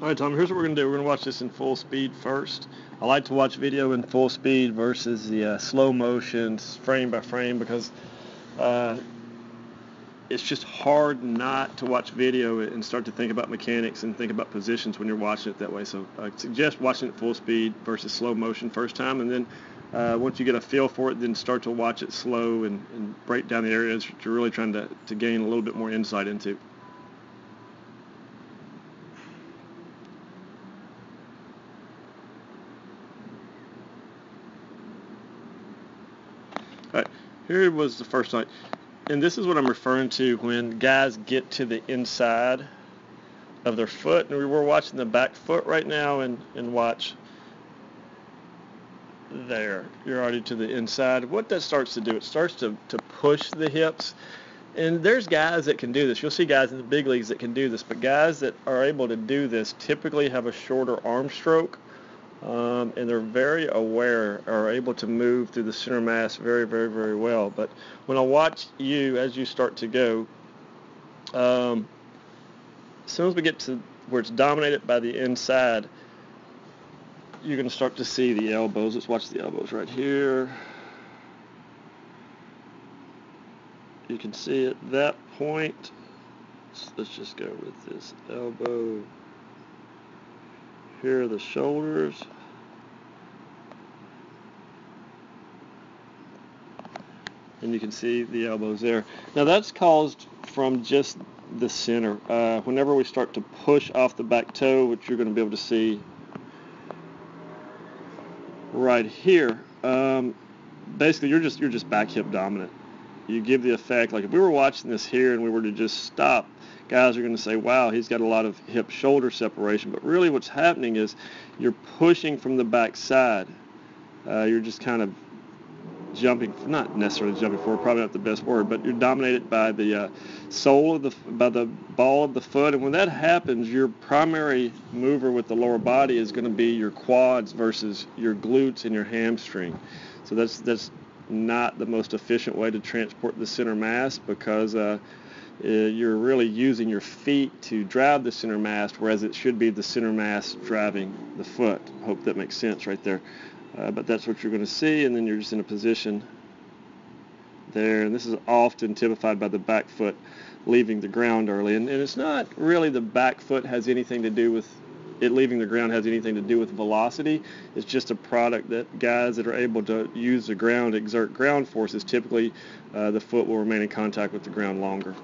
All right, Tom, here's what we're going to do. We're going to watch this in full speed first. I like to watch video in full speed versus the slow motion, frame by frame, because uh, it's just hard not to watch video and start to think about mechanics and think about positions when you're watching it that way. So I suggest watching it full speed versus slow motion first time, and then once you get a feel for it, then start to watch it slow and break down the areas that you're really trying to gain a little bit more insight into. All right, here was the first night. And this is what I'm referring to when guys get to the inside of their foot. And we're watching the back foot right now, and watch there. You're already to the inside. What that starts to do, it starts to push the hips. And there's guys that can do this. You'll see guys in the big leagues that can do this. But guys that are able to do this typically have a shorter arm stroke. And they're very aware, are able to move through the center mass very, very, very well. But when I watch you as you start to go, as soon as we get to where it's dominated by the inside, you're going to start to see the elbows. Let's watch the elbows right here. You can see at that point, let's just go with this elbow. Here are the shoulders. And you can see the elbows there. Now that's caused from just the center. Whenever we start to push off the back toe, which you're going to be able to see right here, basically you're just back hip dominant. You give the effect, like if we were watching this here and we were to just stop, guys are going to say, wow, he's got a lot of hip-shoulder separation. But really what's happening is you're pushing from the back side. You're just kind of jumping, not necessarily jumping forward, probably not the best word, but you're dominated by the sole of by the ball of the foot. And when that happens, your primary mover with the lower body is going to be your quads versus your glutes and your hamstring. So that's not the most efficient way to transport the center mass, because you're really using your feet to drive the center mass, whereas it should be the center mass driving the foot. Hope that makes sense right there. But that's what you're going to see, and then you're just in a position there. And this is often typified by the back foot leaving the ground early. And it's not really the back foot has anything to do with it leaving the ground has anything to do with velocity. It's just a product that guys that are able to use the ground, exert ground forces, typically the foot will remain in contact with the ground longer.